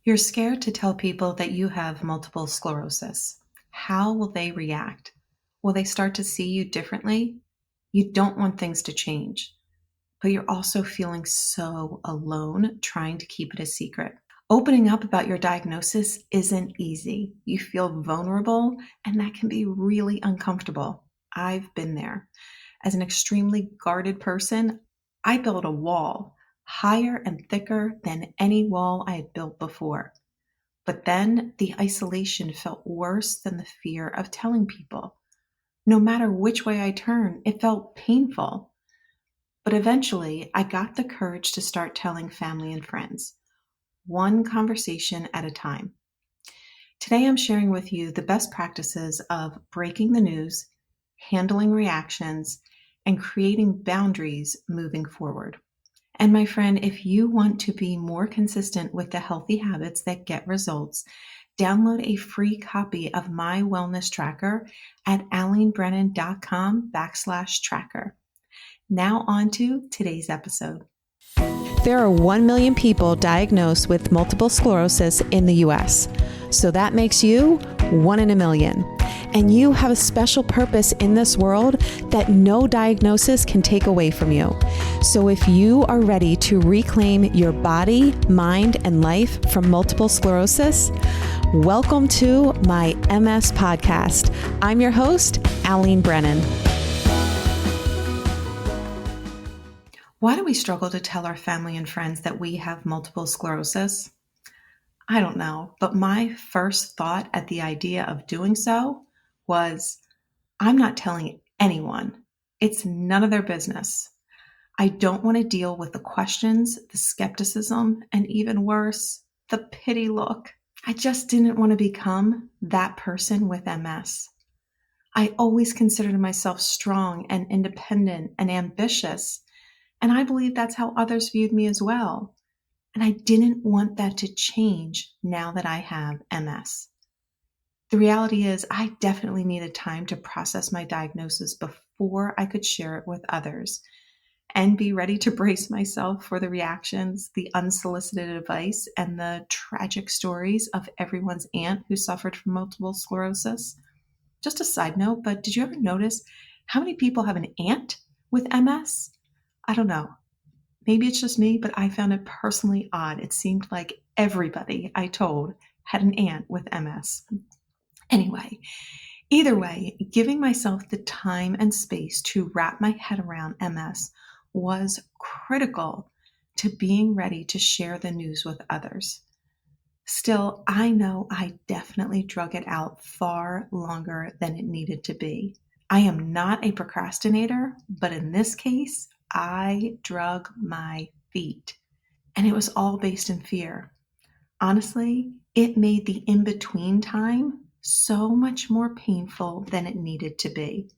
You're scared to tell people that you have multiple sclerosis. How will they react? Will they start to see you differently? You don't want things to change, but you're also feeling so alone trying to keep it a secret. Opening up about your diagnosis isn't easy. You feel vulnerable, and that can be really uncomfortable. I've been there. As an extremely guarded person, I built a wall higher and thicker than any wall I had built before. But then the isolation felt worse than the fear of telling people. No matter which way I turned, it felt painful. But eventually, I got the courage to start telling family and friends, one conversation at a time. Today, I'm sharing with you the best practices of breaking the news, handling reactions, and creating boundaries moving forward. And my friend, if you want to be more consistent with the healthy habits that get results, download a free copy of my wellness tracker at alenebrennan.com/tracker. Now on to today's episode. There are 1 million people diagnosed with multiple sclerosis in the US. So that makes you 1 in a million. And you have a special purpose in this world that no diagnosis can take away from you. So if you are ready to reclaim your body, mind, and life from multiple sclerosis, welcome to my MS podcast. I'm your host, Alene Brennan. Why do we struggle to tell our family and friends that we have multiple sclerosis? I don't know, but my first thought at the idea of doing so was, I'm not telling anyone. It's none of their business. I don't want to deal with the questions, the skepticism, and even worse, the pity look. I just didn't want to become that person with MS. I always considered myself strong and independent and ambitious, and I believe that's how others viewed me as well. And I didn't want that to change now that I have MS. The reality is, I definitely needed time to process my diagnosis before I could share it with others and be ready to brace myself for the reactions, the unsolicited advice, and the tragic stories of everyone's aunt who suffered from multiple sclerosis. Just a side note, but did you ever notice how many people have an aunt with MS? I don't know. Maybe it's just me, but I found it personally odd. It seemed like everybody I told had an aunt with MS. Anyway, either way, giving myself the time and space to wrap my head around MS was critical to being ready to share the news with others. Still, I know I definitely drug it out far longer than it needed to be. I am not a procrastinator, but in this case, I drug my feet. And it was all based in fear. Honestly, it made the in-between time so much more painful than it needed to be.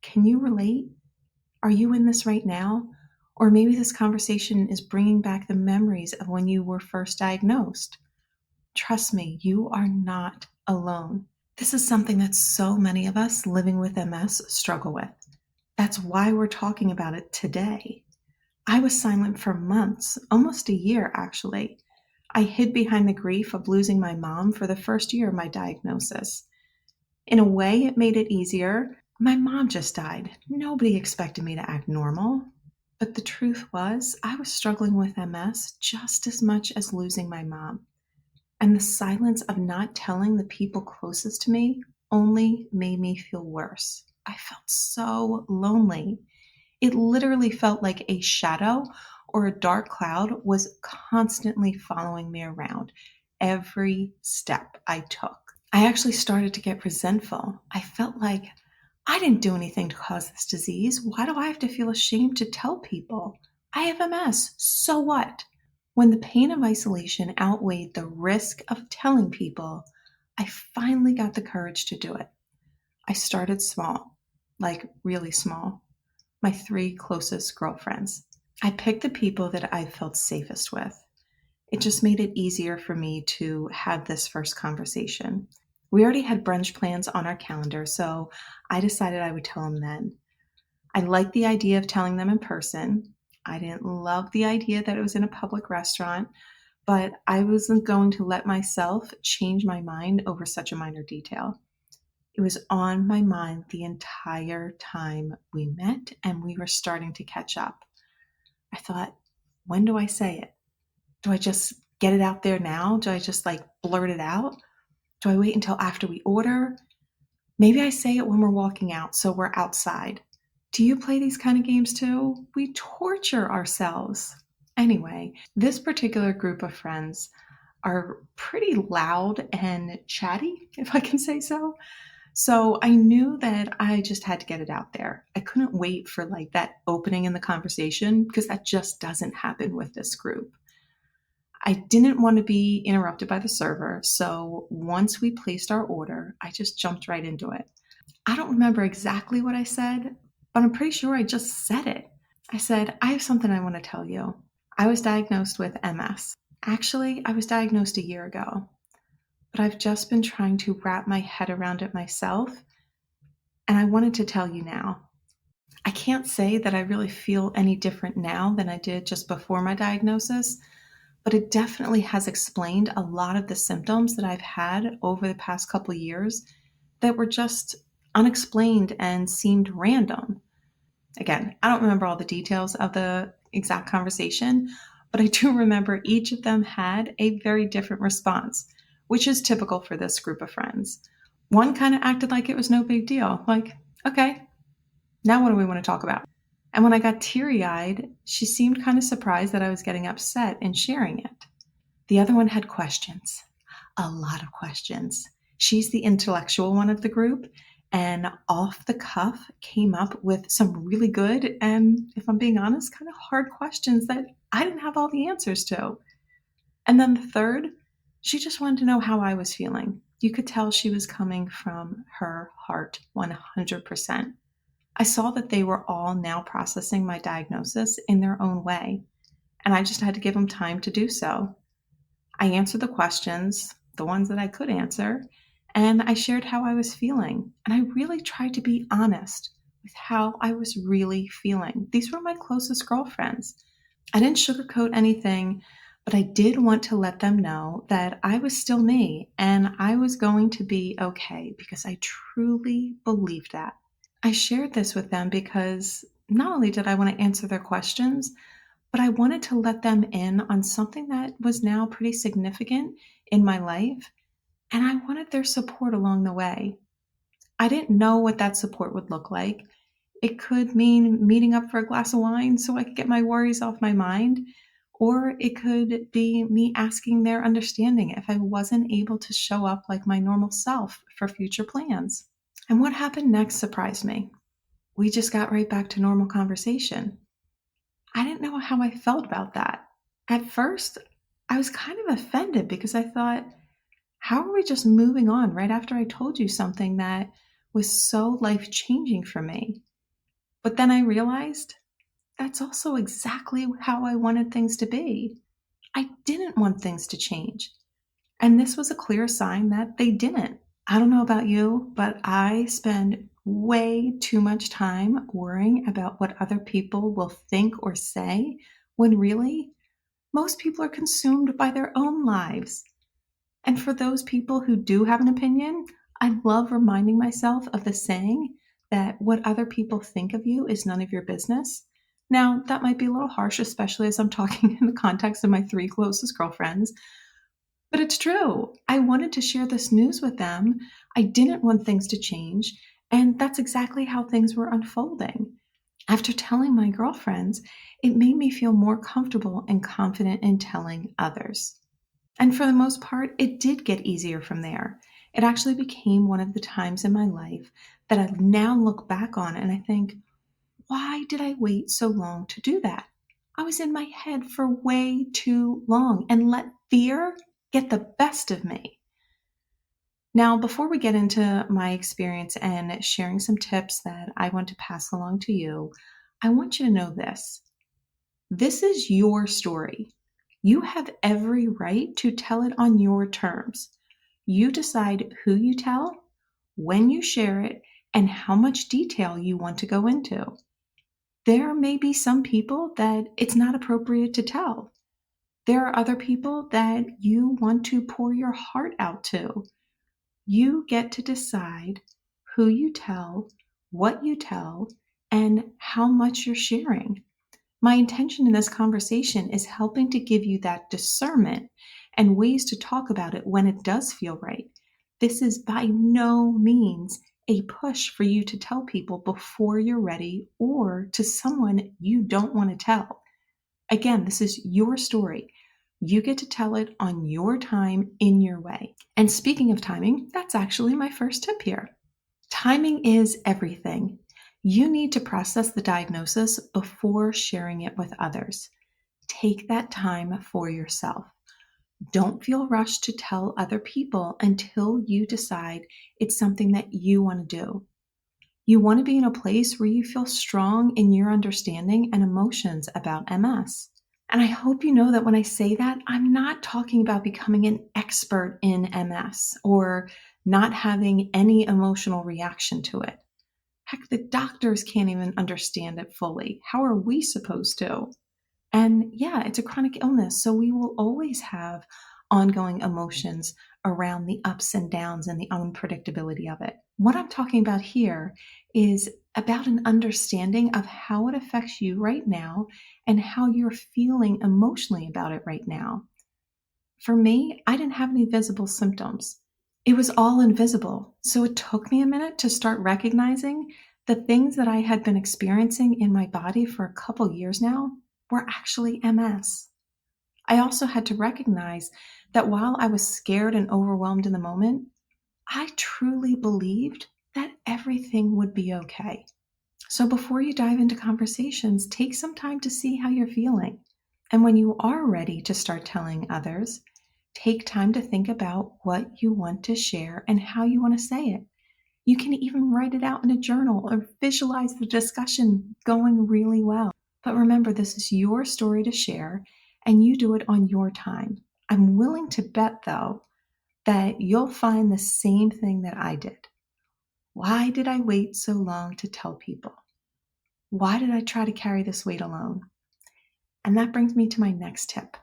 Can you relate? Are you in this right now? Or maybe this conversation is bringing back the memories of when you were first diagnosed. Trust me, you are not alone. This is something that so many of us living with MS struggle with. That's why we're talking about it today. I was silent for months, almost a year actually. I hid behind the grief of losing my mom for the first year of my diagnosis. In a way, it made it easier. My mom just died. Nobody expected me to act normal. But the truth was, I was struggling with MS just as much as losing my mom. And the silence of not telling the people closest to me only made me feel worse. I felt so lonely. It literally felt like a shadow or a dark cloud was constantly following me around every step I took. I actually started to get resentful. I felt like I didn't do anything to cause this disease. Why do I have to feel ashamed to tell people? I have MS. So what? When the pain of isolation outweighed the risk of telling people, I finally got the courage to do it. I started small, like really small. My 3 closest girlfriends. I picked the people that I felt safest with. It just made it easier for me to have this first conversation. We already had brunch plans on our calendar, so I decided I would tell them then. I liked the idea of telling them in person. I didn't love the idea that it was in a public restaurant, but I wasn't going to let myself change my mind over such a minor detail. It was on my mind the entire time we met and we were starting to catch up. I thought, when do I say it? Do I just get it out there now? Do I just blurt it out? Do I wait until after we order? Maybe I say it when we're walking out, so we're outside. Do you play these kind of games too? We torture ourselves. Anyway, this particular group of friends are pretty loud and chatty, if I can say so. So I knew that I just had to get it out there. I couldn't wait for that opening in the conversation because that just doesn't happen with this group. I didn't want to be interrupted by the server, so once we placed our order, I just jumped right into it. I don't remember exactly what I said, but I'm pretty sure I just said it. I said, I have something I want to tell you. I was diagnosed with MS. Actually, I was diagnosed a year ago, but I've just been trying to wrap my head around it myself, and I wanted to tell you now. I can't say that I really feel any different now than I did just before my diagnosis, but it definitely has explained a lot of the symptoms that I've had over the past couple of years that were just unexplained and seemed random. Again, I don't remember all the details of the exact conversation, but I do remember each of them had a very different response, which is typical for this group of friends. One kind of acted like it was no big deal, like, okay, now what do we want to talk about? And when I got teary-eyed, she seemed kind of surprised that I was getting upset and sharing it. The other one had questions, a lot of questions. She's the intellectual one of the group, and off the cuff came up with some really good and, if I'm being honest, kind of hard questions that I didn't have all the answers to. And then the third, she just wanted to know how I was feeling. You could tell she was coming from her heart 100%. I saw that they were all now processing my diagnosis in their own way, and I just had to give them time to do so. I answered the questions, the ones that I could answer, and I shared how I was feeling. And I really tried to be honest with how I was really feeling. These were my closest girlfriends. I didn't sugarcoat anything, but I did want to let them know that I was still me and I was going to be okay because I truly believed that. I shared this with them because not only did I want to answer their questions, but I wanted to let them in on something that was now pretty significant in my life, and I wanted their support along the way. I didn't know what that support would look like. It could mean meeting up for a glass of wine so I could get my worries off my mind, or it could be me asking their understanding if I wasn't able to show up like my normal self for future plans. And what happened next surprised me. We just got right back to normal conversation. I didn't know how I felt about that. At first, I was kind of offended because I thought, how are we just moving on right after I told you something that was so life changing for me? But then I realized that's also exactly how I wanted things to be. I didn't want things to change. And this was a clear sign that they didn't. I don't know about you, but I spend way too much time worrying about what other people will think or say when really most people are consumed by their own lives. And for those people who do have an opinion, I love reminding myself of the saying that what other people think of you is none of your business. Now, that might be a little harsh, especially as I'm talking in the context of my three closest girlfriends, but it's true. I wanted to share this news with them. I didn't want things to change, and that's exactly how things were unfolding. After telling my girlfriends, it made me feel more comfortable and confident in telling others. And for the most part, it did get easier from there. It actually became one of the times in my life that I now look back on and I think, why did I wait so long to do that? I was in my head for way too long and let fear get the best of me. Now, before we get into my experience and sharing some tips that I want to pass along to you, I want you to know this. This is your story. You have every right to tell it on your terms. You decide who you tell, when you share it, and how much detail you want to go into. There may be some people that it's not appropriate to tell. There are other people that you want to pour your heart out to. You get to decide who you tell, what you tell, and how much you're sharing. My intention in this conversation is helping to give you that discernment and ways to talk about it when it does feel right. This is by no means a push for you to tell people before you're ready or to someone you don't want to tell. Again, this is your story. You get to tell it on your time in your way. And speaking of timing, that's actually my first tip here. Timing is everything. You need to process the diagnosis before sharing it with others. Take that time for yourself. Don't feel rushed to tell other people until you decide it's something that you want to do. You want to be in a place where you feel strong in your understanding and emotions about MS. And I hope you know that when I say that, I'm not talking about becoming an expert in MS or not having any emotional reaction to it. Heck, the doctors can't even understand it fully. How are we supposed to? And yeah, it's a chronic illness, so we will always have ongoing emotions around the ups and downs and the unpredictability of it. What I'm talking about here is about an understanding of how it affects you right now and how you're feeling emotionally about it right now. For me, I didn't have any visible symptoms. It was all invisible. So it took me a minute to start recognizing the things that I had been experiencing in my body for a couple years now were actually MS. I also had to recognize that while I was scared and overwhelmed in the moment, I truly believed that everything would be okay. So before you dive into conversations, take some time to see how you're feeling. And when you are ready to start telling others, take time to think about what you want to share and how you want to say it. You can even write it out in a journal or visualize the discussion going really well. But remember, this is your story to share, and you do it on your time. I'm willing to bet, though, that you'll find the same thing that I did. Why did I wait so long to tell people? Why did I try to carry this weight alone? And that brings me to my next tip,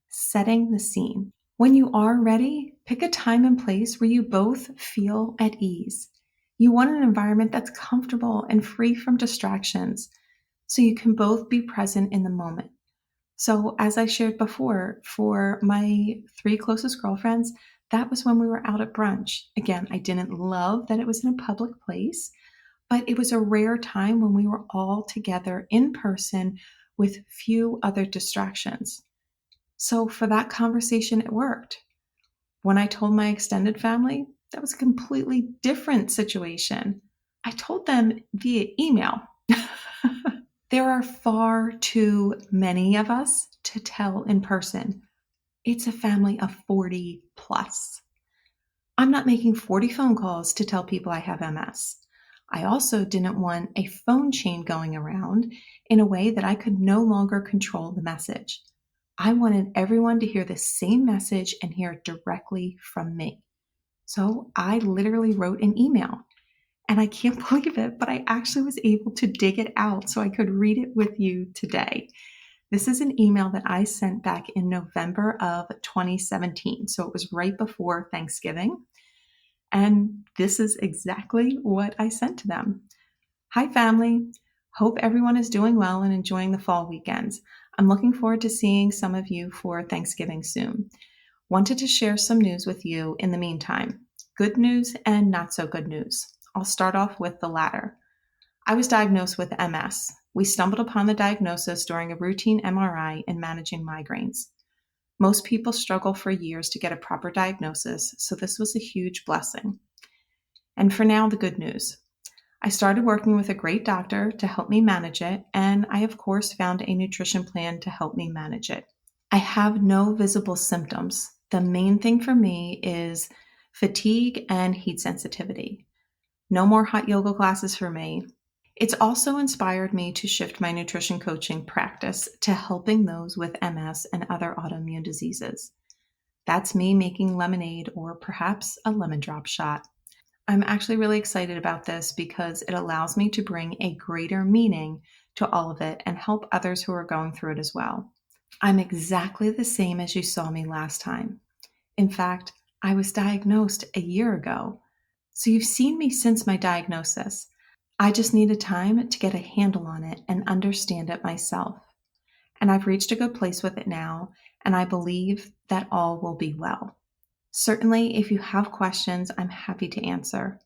setting the scene. When you are ready, pick a time and place where you both feel at ease. You want an environment that's comfortable and free from distractions so you can both be present in the moment. So, as I shared before, for my three closest girlfriends, that was when we were out at brunch. Again, I didn't love that it was in a public place, but it was a rare time when we were all together in person with few other distractions. So, for that conversation, it worked. When I told my extended family, that was a completely different situation. I told them via email. There are far too many of us to tell in person. It's a family of 40 plus. I'm not making 40 phone calls to tell people I have MS. I also didn't want a phone chain going around in a way that I could no longer control the message. I wanted everyone to hear the same message and hear it directly from me. So I literally wrote an email. And I can't believe it, but I actually was able to dig it out so I could read it with you today. This is an email that I sent back in November of 2017. So it was right before Thanksgiving. And this is exactly what I sent to them. Hi, family. Hope everyone is doing well and enjoying the fall weekends. I'm looking forward to seeing some of you for Thanksgiving soon. Wanted to share some news with you in the meantime. Good news and not so good news. I'll start off with the latter. I was diagnosed with MS. We stumbled upon the diagnosis during a routine MRI and managing migraines. Most people struggle for years to get a proper diagnosis, so this was a huge blessing. And for now, the good news. I started working with a great doctor to help me manage it, and I, of course, found a nutrition plan to help me manage it. I have no visible symptoms. The main thing for me is fatigue and heat sensitivity. No more hot yoga classes for me. It's also inspired me to shift my nutrition coaching practice to helping those with MS and other autoimmune diseases. That's me making lemonade or perhaps a lemon drop shot. I'm actually really excited about this because it allows me to bring a greater meaning to all of it and help others who are going through it as well. I'm exactly the same as you saw me last time. In fact, I was diagnosed a year ago. So you've seen me since my diagnosis. I just needed time to get a handle on it and understand it myself. And I've reached a good place with it now, and I believe that all will be well. Certainly, if you have questions, I'm happy to answer.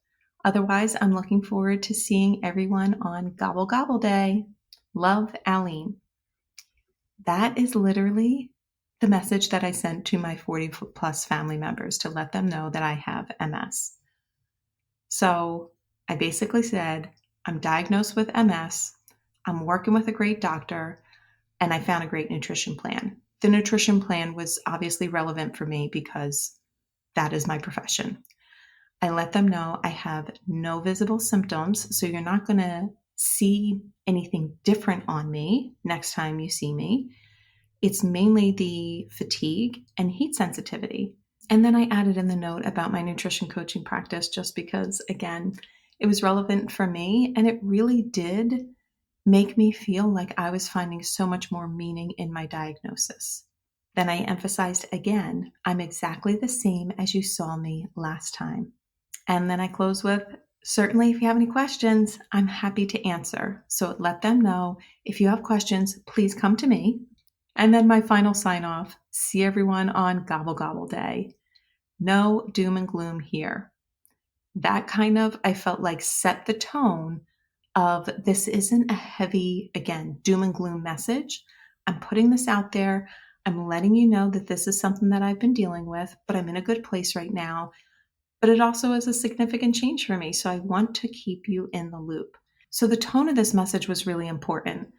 Otherwise, I'm looking forward to seeing everyone on Gobble Gobble Day. Love, Alene. That is literally the message that I sent to my 40 plus family members to let them know that I have MS. So I basically said, I'm diagnosed with MS, I'm working with a great doctor, and I found a great nutrition plan. The nutrition plan was obviously relevant for me because that is my profession. I let them know I have no visible symptoms, so you're not going to see anything different on me next time you see me. It's mainly the fatigue and heat sensitivity. And then I added in the note about my nutrition coaching practice just because, again, it was relevant for me and it really did make me feel like I was finding so much more meaning in my diagnosis. Then I emphasized again, I'm exactly the same as you saw me last time. And then I close with, certainly if you have any questions, I'm happy to answer. So let them know if you have questions, please come to me. And then my final sign off, see everyone on Gobble Gobble Day. No doom and gloom here. That kind of, I felt like set the tone of this isn't a heavy, again, doom and gloom message. I'm putting this out there. I'm letting you know that this is something that I've been dealing with, but I'm in a good place right now. But it also is a significant change for me. So I want to keep you in the loop. So the tone of this message was really important.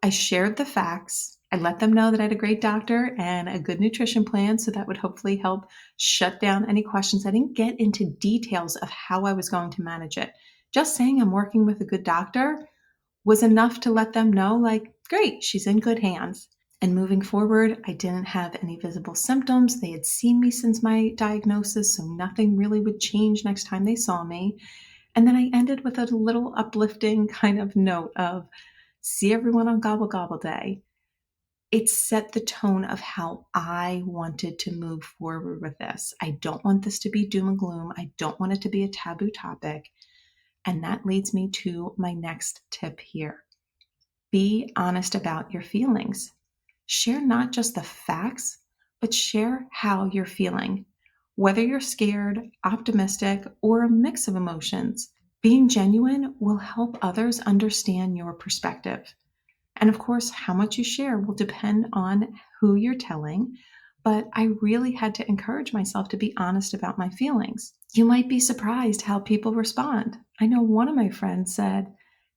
I shared the facts. I let them know that I had a great doctor and a good nutrition plan, so that would hopefully help shut down any questions. I didn't get into details of how I was going to manage it. Just saying I'm working with a good doctor was enough to let them know, like, great, she's in good hands. And moving forward, I didn't have any visible symptoms. They had seen me since my diagnosis, so nothing really would change next time they saw me. And then I ended with a little uplifting kind of note of, see everyone on Gobble Gobble Day. It set the tone of how I wanted to move forward with this. I don't want this to be doom and gloom. I don't want it to be a taboo topic. And that leads me to my next tip here. Be honest about your feelings. Share not just the facts, but share how you're feeling. Whether you're scared, optimistic, or a mix of emotions, being genuine will help others understand your perspective. And of course, how much you share will depend on who you're telling, but I really had to encourage myself to be honest about my feelings. You might be surprised how people respond. I know one of my friends said,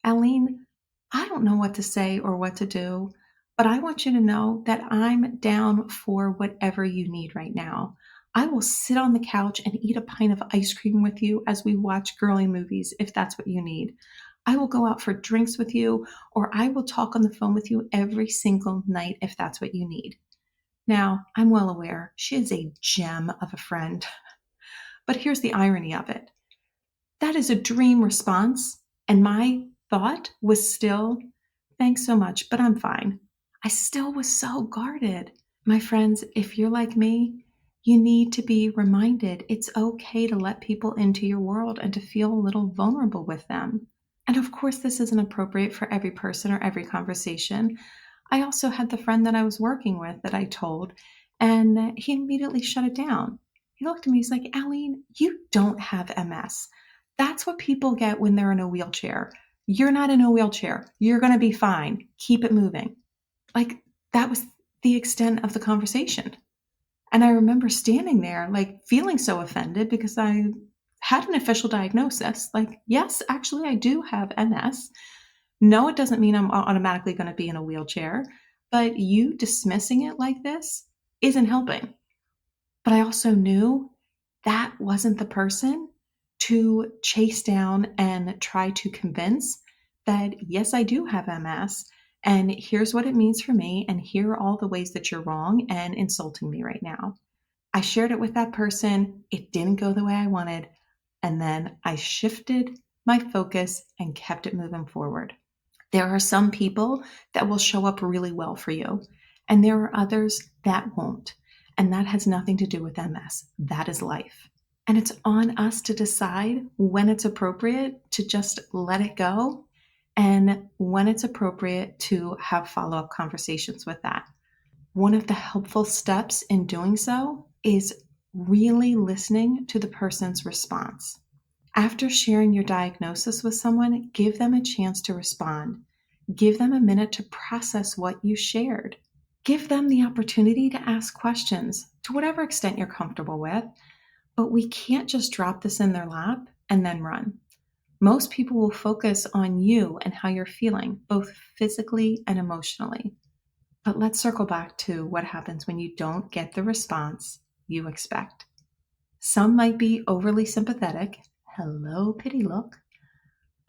Alene, I don't know what to say or what to do, but I want you to know that I'm down for whatever you need right now. I will sit on the couch and eat a pint of ice cream with you as we watch girly movies if that's what you need. I will go out for drinks with you, or I will talk on the phone with you every single night if that's what you need. Now, I'm well aware she is a gem of a friend, but here's the irony of it. That is a dream response, and my thought was still, thanks so much, but I'm fine. I still was so guarded. My friends, if you're like me, you need to be reminded it's okay to let people into your world and to feel a little vulnerable with them. And of course, this isn't appropriate for every person or every conversation. I also had the friend that I was working with that I told, and he immediately shut it down. He looked at me, he's like, Alene, you don't have MS. That's what people get when they're in a wheelchair. You're not in a wheelchair. You're going to be fine. Keep it moving. Like, that was the extent of the conversation. And I remember standing there, like, feeling so offended because I had an official diagnosis. Like, yes, actually, I do have MS. No, it doesn't mean I'm automatically going to be in a wheelchair, but you dismissing it like this isn't helping. But I also knew that wasn't the person to chase down and try to convince that, yes, I do have MS, and here's what it means for me, and here are all the ways that you're wrong and insulting me right now. I shared it with that person. It didn't go the way I wanted. And then I shifted my focus and kept it moving forward. There are some people that will show up really well for you. And there are others that won't. And that has nothing to do with MS. That is life. And it's on us to decide when it's appropriate to just let it go and when it's appropriate to have follow-up conversations with that. One of the helpful steps in doing so is really listening to the person's response. After sharing your diagnosis with someone, give them a chance to respond. Give them a minute to process what you shared. Give them the opportunity to ask questions to whatever extent you're comfortable with, but we can't just drop this in their lap and then run. Most people will focus on you and how you're feeling, both physically and emotionally. But let's circle back to what happens when you don't get the response you expect. Some might be overly sympathetic, hello pity look.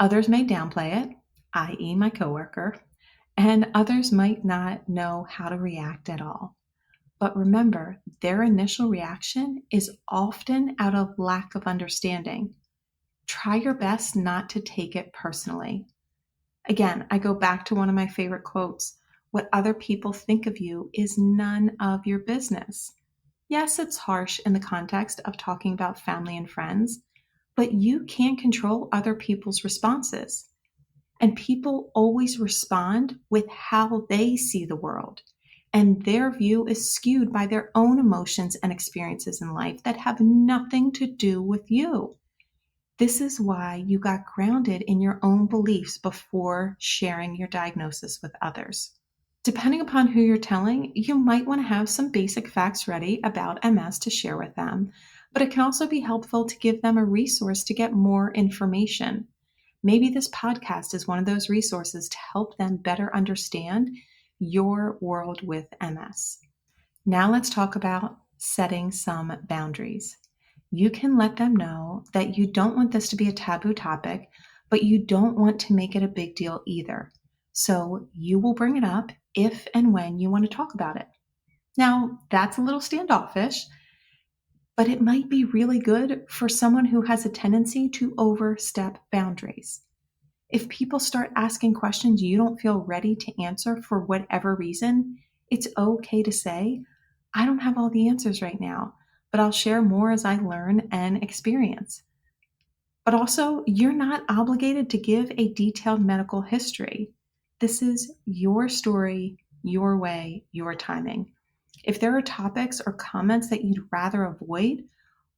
Others may downplay it, i.e. my coworker, and others might not know how to react at all. But remember, their initial reaction is often out of lack of understanding. Try your best not to take it personally. Again, I go back to one of my favorite quotes. What other people think of you is none of your business. Yes, it's harsh in the context of talking about family and friends, but you can't control other people's responses. And people always respond with how they see the world. And their view is skewed by their own emotions and experiences in life that have nothing to do with you. This is why you got grounded in your own beliefs before sharing your diagnosis with others. Depending upon who you're telling, you might want to have some basic facts ready about MS to share with them, but it can also be helpful to give them a resource to get more information. Maybe this podcast is one of those resources to help them better understand your world with MS. Now let's talk about setting some boundaries. You can let them know that you don't want this to be a taboo topic, but you don't want to make it a big deal either. So you will bring it up if and when you want to talk about it. Now, that's a little standoffish, but it might be really good for someone who has a tendency to overstep boundaries. If people start asking questions you don't feel ready to answer for whatever reason, it's okay to say, I don't have all the answers right now, but I'll share more as I learn and experience. But also, you're not obligated to give a detailed medical history. This is your story, your way, your timing. If there are topics or comments that you'd rather avoid,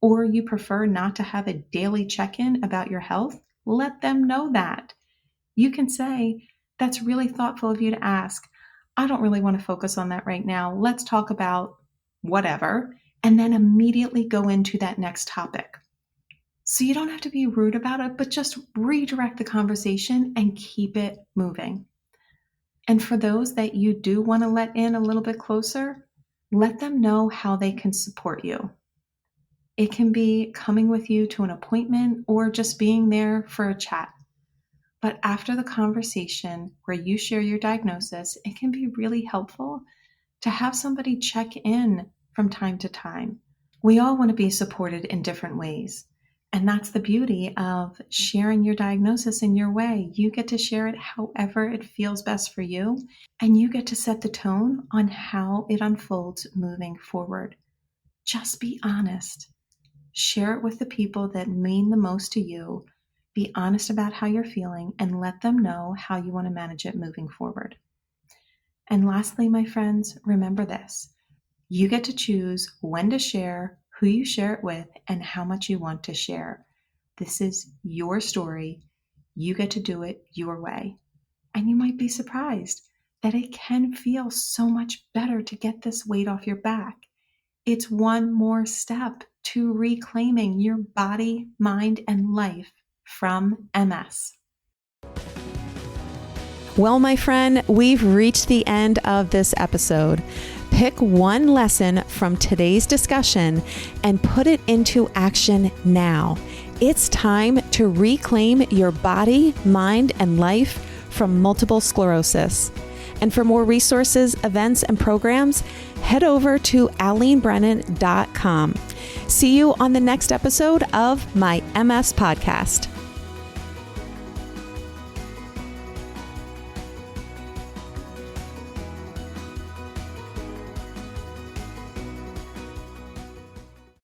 or you prefer not to have a daily check-in about your health, let them know that. You can say, that's really thoughtful of you to ask. I don't really want to focus on that right now. Let's talk about whatever, and then immediately go into that next topic. So you don't have to be rude about it, but just redirect the conversation and keep it moving. And for those that you do want to let in a little bit closer, let them know how they can support you. It can be coming with you to an appointment or just being there for a chat. But after the conversation where you share your diagnosis, it can be really helpful to have somebody check in from time to time. We all want to be supported in different ways. And that's the beauty of sharing your diagnosis in your way. You get to share it however it feels best for you, and you get to set the tone on how it unfolds moving forward. Just be honest. Share it with the people that mean the most to you. Be honest about how you're feeling and let them know how you want to manage it moving forward. And lastly, my friends, remember this. You get to choose when to share, who you share it with, and how much you want to share. This is your story. You get to do it your way. And you might be surprised that it can feel so much better to get this weight off your back. It's one more step to reclaiming your body, mind, and life from MS. Well, my friend, we've reached the end of this episode. Pick one lesson from today's discussion and put it into action now. It's time to reclaim your body, mind, and life from multiple sclerosis. And for more resources, events, and programs, head over to alenebrennan.com. See you on the next episode of my MS podcast.